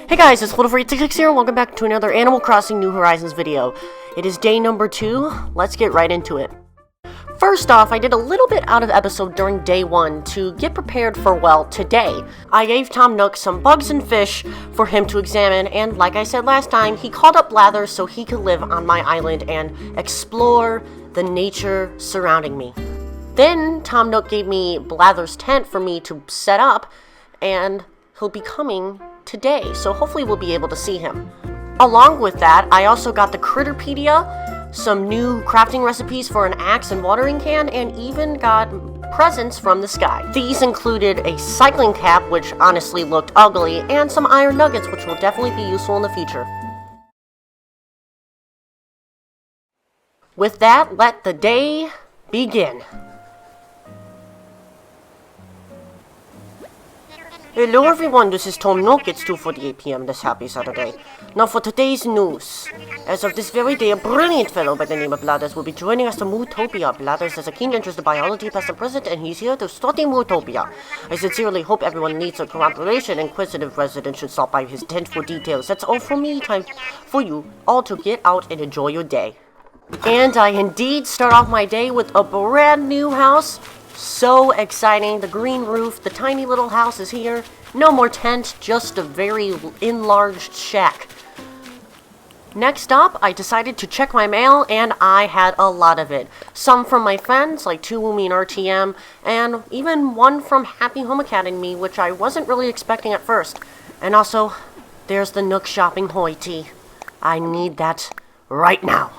Hey guys, it's Blathers here, and welcome back to another Animal Crossing New Horizons video. It is day number 2, let's get right into it. First off, I did a little bit out of episode during day 1 to get prepared for, well, today. I gave Tom Nook some bugs and fish for him to examine, and like I said last time, he called up Blathers so he could live on my island and explore the nature surrounding me. Then Tom Nook gave me Blathers' tent for me to set up, and he'll be coming today, so hopefully we'll be able to see him. Along with that, I also got the Critterpedia, some new crafting recipes for an axe and watering can, and even got presents from the sky. These included a cycling cap, which honestly looked ugly, and some iron nuggets, which will definitely be useful in the future. With that, let the day begin. Hello everyone, this is Tom Nook. It's 2:48 p.m. this happy Saturday. Now for today's news. As of this very day, a brilliant fellow by the name of Blathers will be joining us to Mootopia. Blathers has a keen interest in biology past and present, and he's here to study Mootopia. I sincerely hope everyone needs a cooperation. Inquisitive residents should stop by his tent for details. That's all for me. Time for you all to get out and enjoy your day. And I indeed start off my day with a brand new house. So exciting. The green roof, the tiny little house is here. No more tent, just a very enlarged shack. Next up, I decided to check my mail, and I had a lot of it. Some from my friends, like 2Wumi and RTM, and even one from Happy Home Academy, which I wasn't really expecting at first. And also, there's the Nook Shopping Hoity. I need that right now.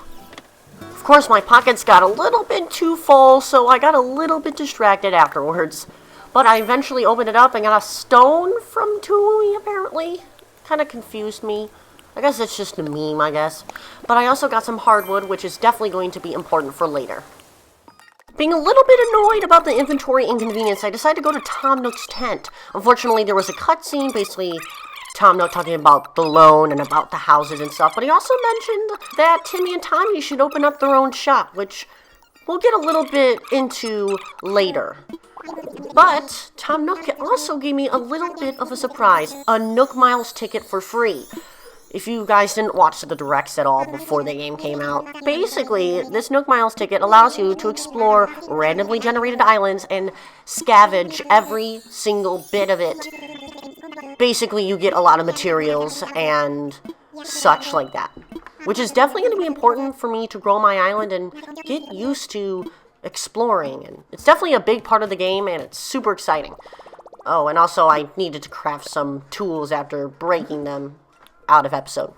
Of course, my pockets got a little bit too full, so I got a little bit distracted afterwards. But I eventually opened it up and got a stone from 2Wumi, apparently. Kind of confused me. I guess it's just a meme, I guess. But I also got some hardwood, which is definitely going to be important for later. Being a little bit annoyed about the inventory inconvenience, I decided to go to Tom Nook's tent. Unfortunately, there was a cutscene, basically Tom Nook talking about the loan and about the houses and stuff, but he also mentioned that Timmy and Tommy should open up their own shop, which we'll get a little bit into later. But Tom Nook also gave me a little bit of a surprise, a Nook Miles ticket for free. If you guys didn't watch the directs at all before the game came out, basically, this Nook Miles ticket allows you to explore randomly generated islands and scavenge every single bit of it. Basically, you get a lot of materials and such like that, which is definitely going to be important for me to grow my island and get used to exploring. And it's definitely a big part of the game, and it's super exciting. Oh, and also I needed to craft some tools after breaking them out of episode.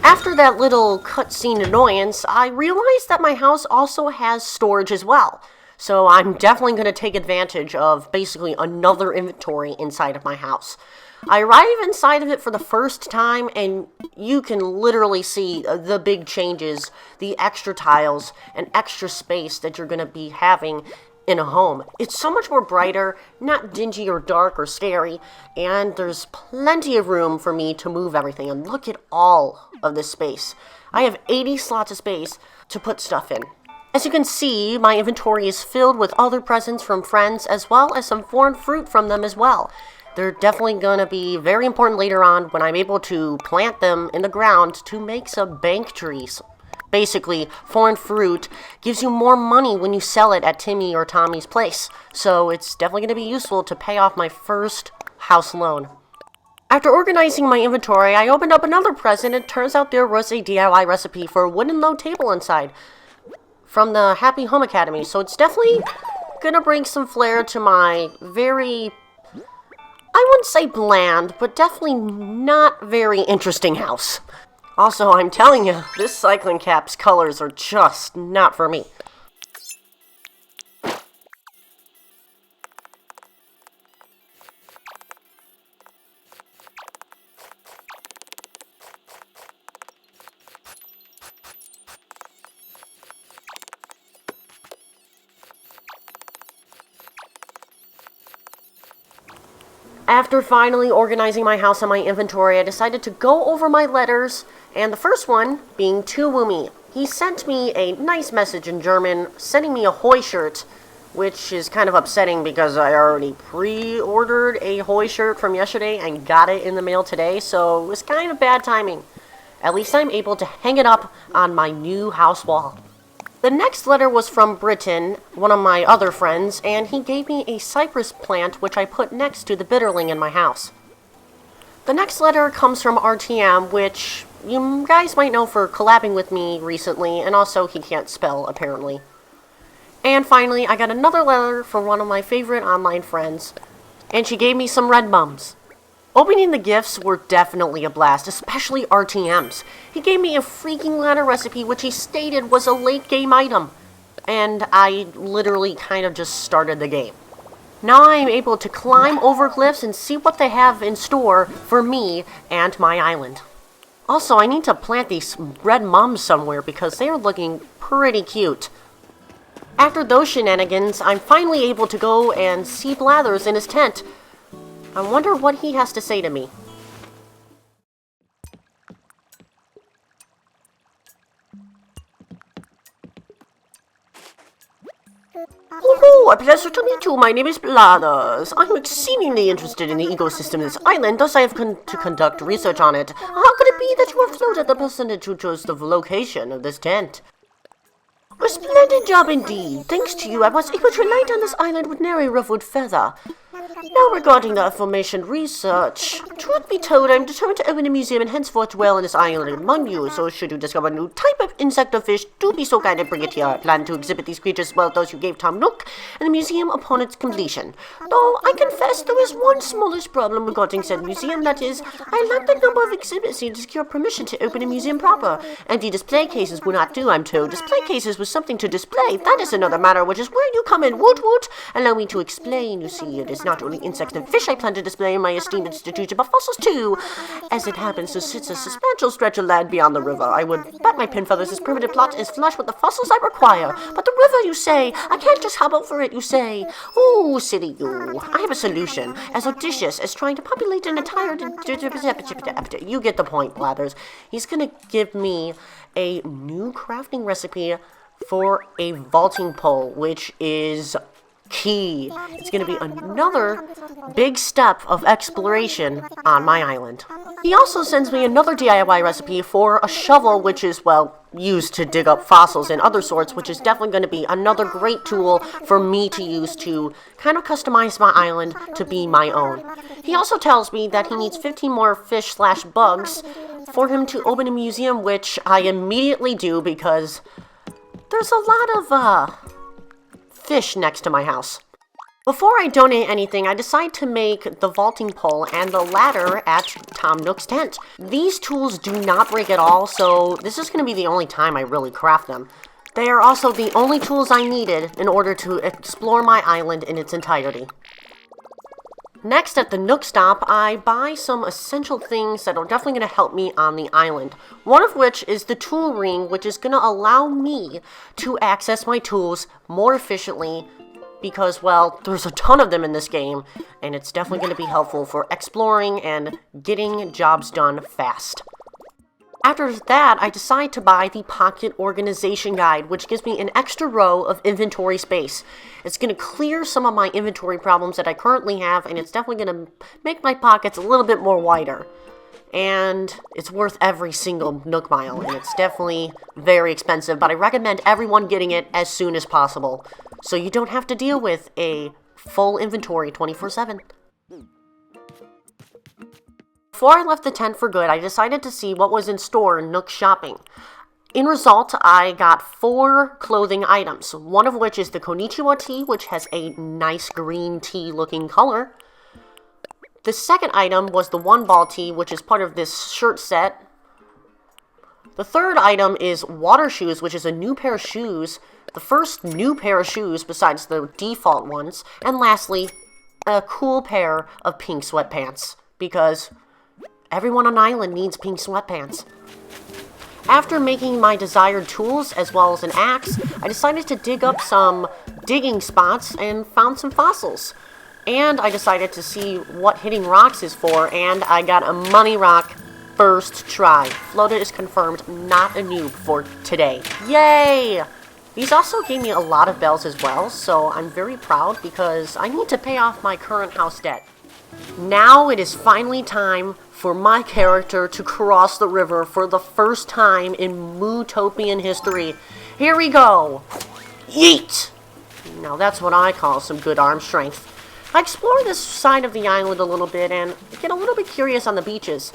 After that little cutscene annoyance, I realized that my house also has storage as well. So I'm definitely going to take advantage of basically another inventory inside of my house. I arrive inside of it for the first time, and you can literally see the big changes, the extra tiles, and extra space that you're going to be having in a home. It's so much more brighter, not dingy or dark or scary, and there's plenty of room for me to move everything. And look at all of this space. I have 80 slots of space to put stuff in. As you can see, my inventory is filled with other presents from friends, as well as some foreign fruit from them as well. They're definitely going to be very important later on when I'm able to plant them in the ground to make some bank trees. Basically, foreign fruit gives you more money when you sell it at Timmy or Tommy's place, so it's definitely going to be useful to pay off my first house loan. After organizing my inventory, I opened up another present, and it turns out there was a DIY recipe for a wooden low table inside from the Happy Home Academy, so it's definitely gonna bring some flair to my very, I wouldn't say bland, but definitely not very interesting house. Also, I'm telling you, this cycling cap's colors are just not for me. After finally organizing my house and my inventory, I decided to go over my letters, and the first one being 2Wumi. He sent me a nice message in German, sending me a Hoi shirt, which is kind of upsetting because I already pre-ordered a Hoy shirt from yesterday and got it in the mail today, so it was kind of bad timing. At least I'm able to hang it up on my new house wall. The next letter was from Britain, one of my other friends, and he gave me a cypress plant which I put next to the bitterling in my house. The next letter comes from RTM, which you guys might know for collabing with me recently, and also he can't spell, apparently. And finally, I got another letter from one of my favorite online friends, and she gave me some red mums. Opening the gifts were definitely a blast, especially RTM's. He gave me a freaking ladder recipe which he stated was a late game item, and I literally kind of just started the game. Now I am able to climb over cliffs and see what they have in store for me and my island. Also, I need to plant these red mums somewhere because they are looking pretty cute. After those shenanigans, I'm finally able to go and see Blathers in his tent. I wonder what he has to say to me. Oh, a pleasure to meet you. My name is Blathers. I'm exceedingly interested in the ecosystem of this island, thus I have to conduct research on it. How could it be that you have floated the personage who chose the location of this tent? A splendid job indeed. Thanks to you, I was able to light on this island with nary ruffled feather. Now regarding the aforementioned research, truth be told, I am determined to open a museum and henceforth dwell on this island among you, so should you discover a new type of insect or fish, do be so kind and bring it here. I plan to exhibit these creatures as well as those you gave Tom Nook in the museum upon its completion. Though, I confess there is one smallish problem regarding said museum, that is, I lack the number of exhibits needed to secure permission to open a museum proper. Empty display cases will not do, I'm told. Display cases with something to display, that is another matter, which is where you come in. Woot woot! Allow me to explain, you see, it is not only insects and fish I plan to display in my esteemed institution, but fossils too. As it happens, there sits a substantial stretch of land beyond the river. I would bet my pin feathers this primitive plot is flush with the fossils I require. But the river, you say? I can't just hop over it, you say? Oh, silly you. I have a solution, as audacious as trying to populate an entire... You get the point, Blathers. He's gonna give me a new crafting recipe for a vaulting pole, which is key. It's going to be another big step of exploration on my island. He also sends me another DIY recipe for a shovel, which is, well, used to dig up fossils and other sorts, which is definitely going to be another great tool for me to use to kind of customize my island to be my own. He also tells me that he needs 15 more fish/bugs for him to open a museum, which I immediately do because there's a lot of, fish next to my house. Before I donate anything, I decide to make the vaulting pole and the ladder at Tom Nook's tent. These tools do not break at all, so this is going to be the only time I really craft them. They are also the only tools I needed in order to explore my island in its entirety. Next, at the Nook stop, I buy some essential things that are definitely going to help me on the island. One of which is the tool ring, which is going to allow me to access my tools more efficiently because, well, there's a ton of them in this game, and it's definitely going to be helpful for exploring and getting jobs done fast. After that, I decide to buy the Pocket Organization Guide, which gives me an extra row of inventory space. It's going to clear some of my inventory problems that I currently have, and it's definitely going to make my pockets a little bit more wider. And it's worth every single Nook mile, and it's definitely very expensive, but I recommend everyone getting it as soon as possible, so you don't have to deal with a full inventory 24/7. Before I left the tent for good, I decided to see what was in store in Nook shopping. In result, I got 4 clothing items, one of which is the Konnichiwa tee, which has a nice green tea looking color. The second item was the One Ball tee, which is part of this shirt set. The third item is water shoes, which is a new pair of shoes, the first new pair of shoes besides the default ones. And lastly, a cool pair of pink sweatpants, because everyone on island needs pink sweatpants. After making my desired tools, as well as an axe, I decided to dig up some digging spots and found some fossils. And I decided to see what hitting rocks is for, and I got a money rock first try. Floated is confirmed, not a noob for today. Yay! These also gave me a lot of bells as well, so I'm very proud because I need to pay off my current house debt. Now it is finally time for my character to cross the river for the first time in Mootopian history. Here we go! Yeet! Now that's what I call some good arm strength. I explore this side of the island a little bit and get a little bit curious on the beaches.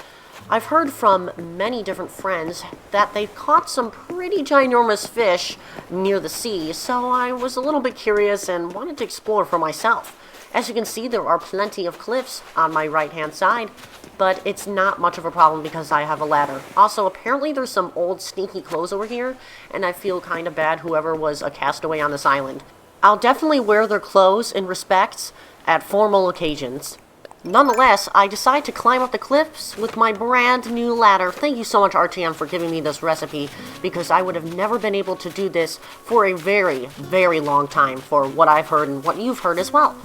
I've heard from many different friends that they've caught some pretty ginormous fish near the sea, so I was a little bit curious and wanted to explore for myself. As you can see, there are plenty of cliffs on my right-hand side, but it's not much of a problem because I have a ladder. Also, apparently there's some old sneaky clothes over here, and I feel kind of bad whoever was a castaway on this island. I'll definitely wear their clothes in respects at formal occasions. Nonetheless, I decide to climb up the cliffs with my brand new ladder. Thank you so much, RTM, for giving me this recipe, because I would have never been able to do this for a very, very long time, for what I've heard and what you've heard as well.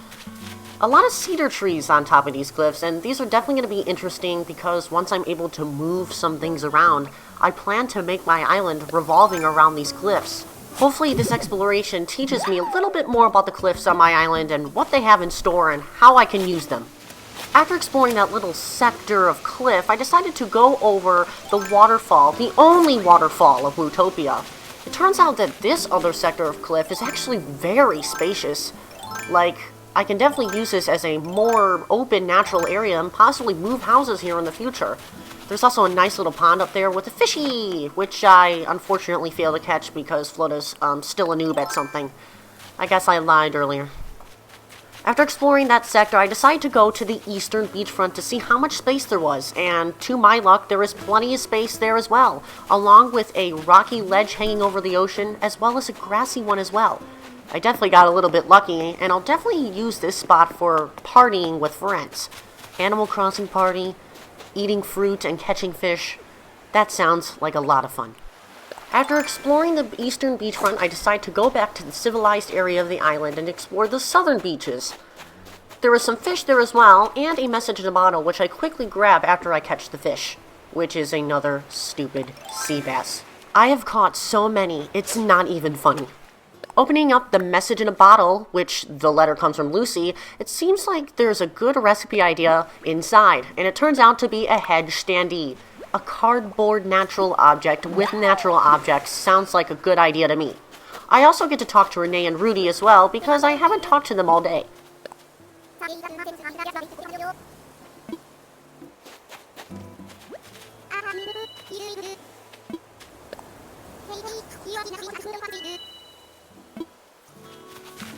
A lot of cedar trees on top of these cliffs, and these are definitely going to be interesting because once I'm able to move some things around, I plan to make my island revolving around these cliffs. Hopefully this exploration teaches me a little bit more about the cliffs on my island and what they have in store and how I can use them. After exploring that little sector of cliff, I decided to go over the waterfall, the only waterfall of Wootopia. It turns out that this other sector of cliff is actually very spacious. Like, I can definitely use this as a more open natural area and possibly move houses here in the future. There's also a nice little pond up there with a fishy, which I unfortunately failed to catch because Flota's still a noob at something. I guess I lied earlier. After exploring that sector, I decided to go to the eastern beachfront to see how much space there was, and to my luck, there is plenty of space there as well, along with a rocky ledge hanging over the ocean, as well as a grassy one as well. I definitely got a little bit lucky, and I'll definitely use this spot for partying with friends. Animal Crossing party, eating fruit and catching fish. That sounds like a lot of fun. After exploring the eastern beachfront, I decide to go back to the civilized area of the island and explore the southern beaches. There is some fish there as well, and a message in a bottle, which I quickly grab after I catch the fish, which is another stupid sea bass. I have caught so many, it's not even funny. Opening up the message in a bottle, which the letter comes from Lucy, it seems like there's a good recipe idea inside, and it turns out to be a hedge standee. A cardboard natural object with natural objects sounds like a good idea to me. I also get to talk to Renee and Rudy as well, because I haven't talked to them all day.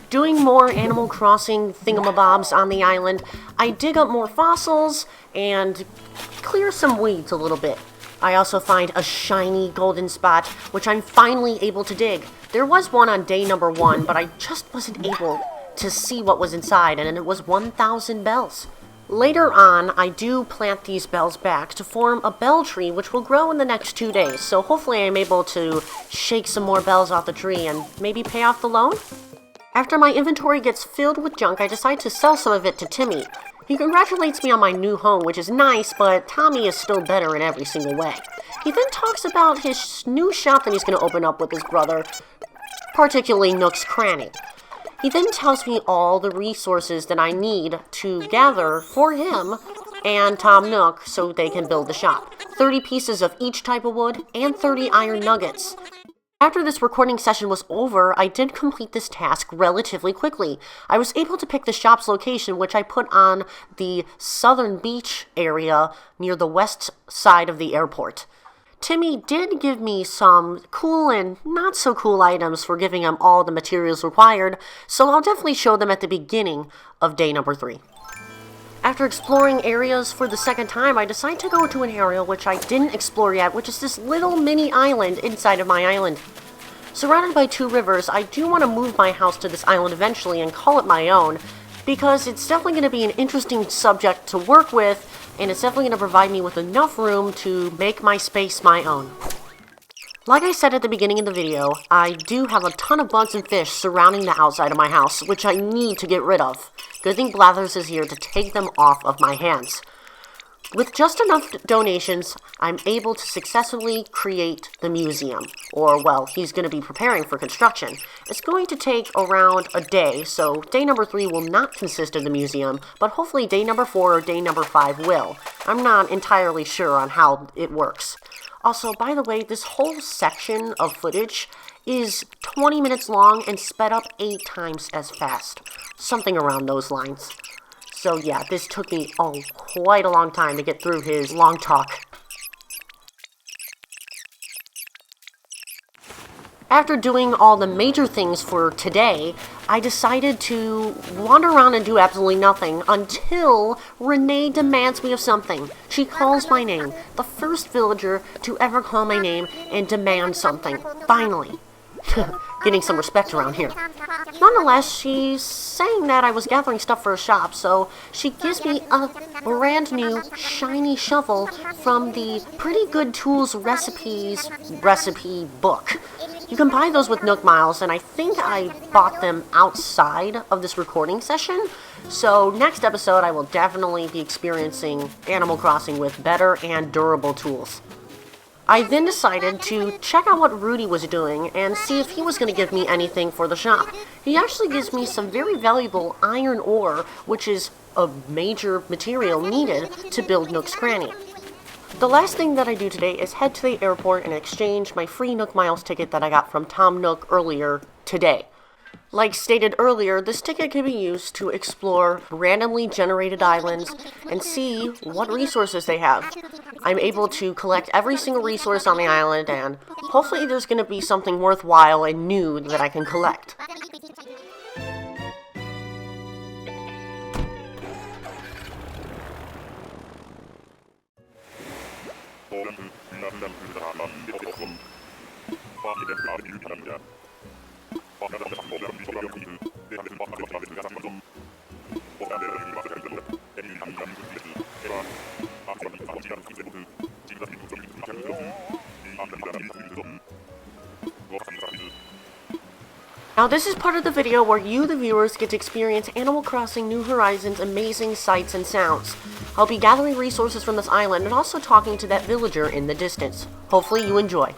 Doing more Animal Crossing thingamabobs on the island, I dig up more fossils and clear some weeds a little bit. I also find a shiny golden spot, which I'm finally able to dig. There was one on day number 1, but I just wasn't able to see what was inside, and it was 1,000 bells. Later on, I do plant these bells back to form a bell tree, which will grow in the next 2 days, so hopefully I'm able to shake some more bells off the tree and maybe pay off the loan? After my inventory gets filled with junk, I decide to sell some of it to Timmy. He congratulates me on my new home, which is nice, but Tommy is still better in every single way. He then talks about his new shop that he's going to open up with his brother, particularly Nook's Cranny. He then tells me all the resources that I need to gather for him and Tom Nook so they can build the shop. 30 pieces of each type of wood and 30 iron nuggets. After this recording session was over, I did complete this task relatively quickly. I was able to pick the shop's location, which I put on the southern beach area near the west side of the airport. Timmy did give me some cool and not so cool items for giving him all the materials required, so I'll definitely show them at the beginning of day number 3. After exploring areas for the second time, I decided to go to an area which I didn't explore yet, which is this little mini island inside of my island. Surrounded by 2 rivers, I do want to move my house to this island eventually and call it my own, because it's definitely going to be an interesting subject to work with, and it's definitely going to provide me with enough room to make my space my own. Like I said at the beginning of the video, I do have a ton of bugs and fish surrounding the outside of my house, which I need to get rid of. Good thing Blathers is here to take them off of my hands. With just enough donations, I'm able to successfully create the museum. Or, well, he's going to be preparing for construction. It's going to take around a day, so day number 3 will not consist of the museum, but hopefully day number 4 or day number 5 will. I'm not entirely sure on how it works. Also, by the way, this whole section of footage is 20 minutes long and sped up 8 times as fast. Something around those lines. So yeah, this took me quite a long time to get through his long talk. After doing all the major things for today, I decided to wander around and do absolutely nothing until Renee demands me of something. She calls my name, the first villager to ever call my name and demand something. Finally. Getting some respect around here. Nonetheless, she's saying that I was gathering stuff for a shop, so she gives me a brand new shiny shovel from the Pretty Good Tools Recipes recipe book. You can buy those with Nook Miles, and I think I bought them outside of this recording session. So next episode, I will definitely be experiencing Animal Crossing with better and durable tools. I then decided to check out what Rudy was doing and see if he was going to give me anything for the shop. He actually gives me some very valuable iron ore, which is a major material needed to build Nook's Cranny. The last thing that I do today is head to the airport and exchange my free Nook Miles ticket that I got from Tom Nook earlier today. Like stated earlier, this ticket can be used to explore randomly generated islands and see what resources they have. I'm able to collect every single resource on the island, and hopefully there's going to be something worthwhile and new that I can collect. Now this is part of the video where you, the viewers, get to experience Animal Crossing New Horizons' amazing sights and sounds. I'll be gathering resources from this island and also talking to that villager in the distance. Hopefully you enjoy.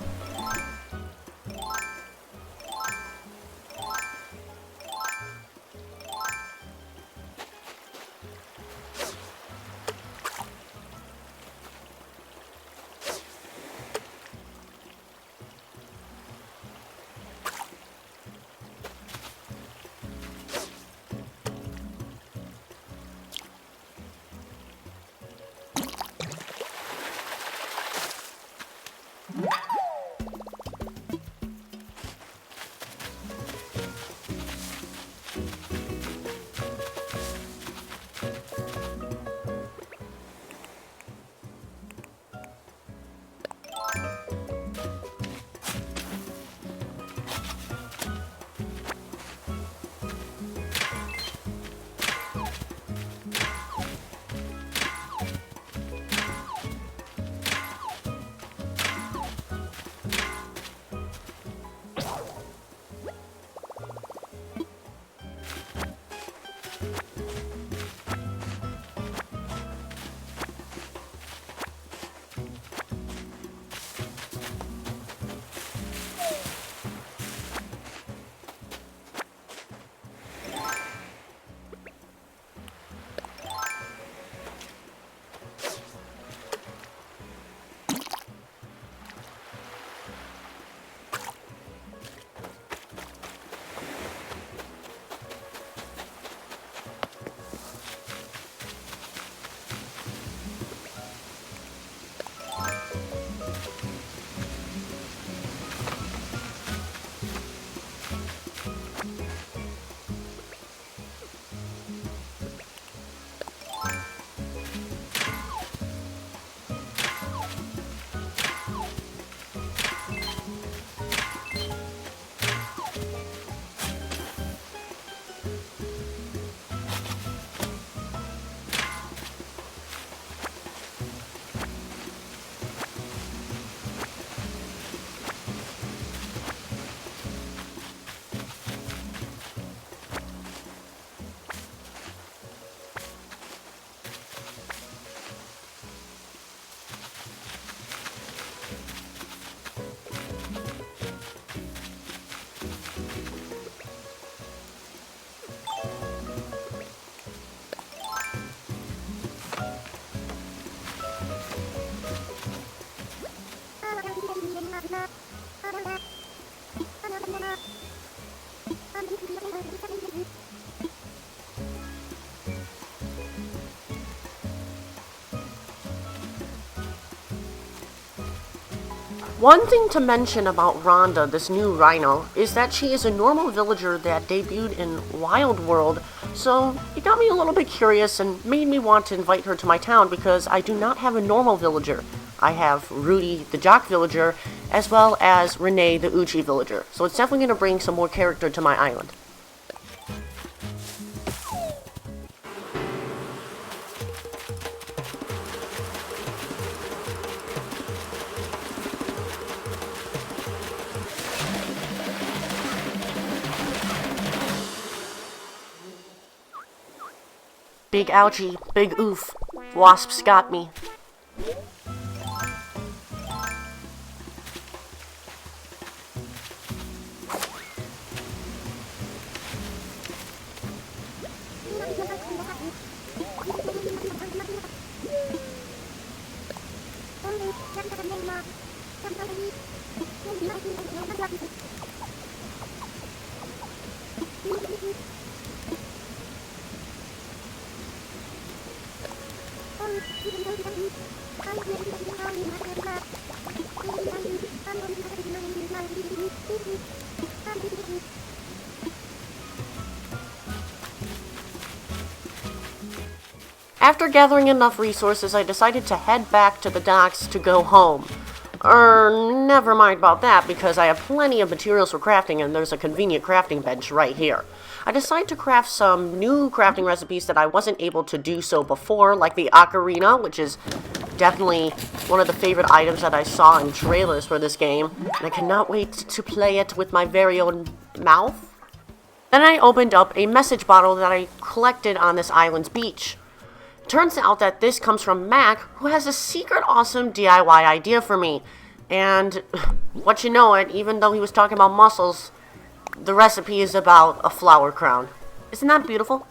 One thing to mention about Rhonda, this new rhino, is that she is a normal villager that debuted in Wild World, so it got me a little bit curious and made me want to invite her to my town because I do not have a normal villager. I have Rudy, the Jock villager, as well as Renee, the Uchi villager, so it's definitely going to bring some more character to my island. Big ouchie, big oof. Wasps got me. After gathering enough resources, I decided to head back to the docks to go home. Never mind about that, because I have plenty of materials for crafting and there's a convenient crafting bench right here. I decided to craft some new crafting recipes that I wasn't able to do so before, like the ocarina, which is definitely one of the favorite items that I saw in trailers for this game, and I cannot wait to play it with my very own mouth. Then I opened up a message bottle that I collected on this island's beach. Turns out that this comes from Mac, who has a secret awesome DIY idea for me. And, what you know it, even though he was talking about mussels, the recipe is about a flower crown. Isn't that beautiful?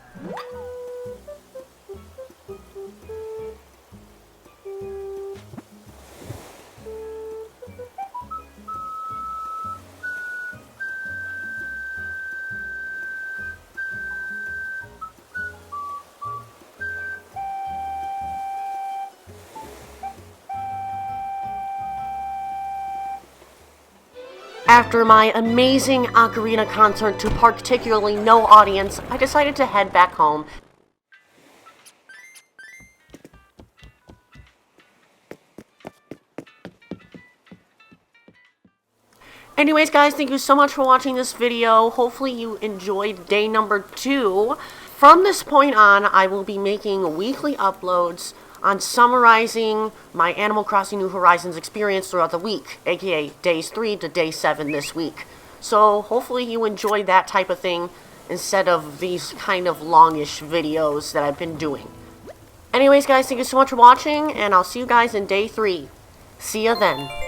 After my amazing ocarina concert to particularly no audience, I decided to head back home. Anyways, guys, thank you so much for watching this video. Hopefully you enjoyed day number 2. From this point on, I will be making weekly uploads on summarizing my Animal Crossing New Horizons experience throughout the week, aka days 3 to day 7 this week. So hopefully you enjoy that type of thing instead of these kind of longish videos that I've been doing. Anyways, guys, thank you so much for watching, and I'll see you guys in day 3. See ya then.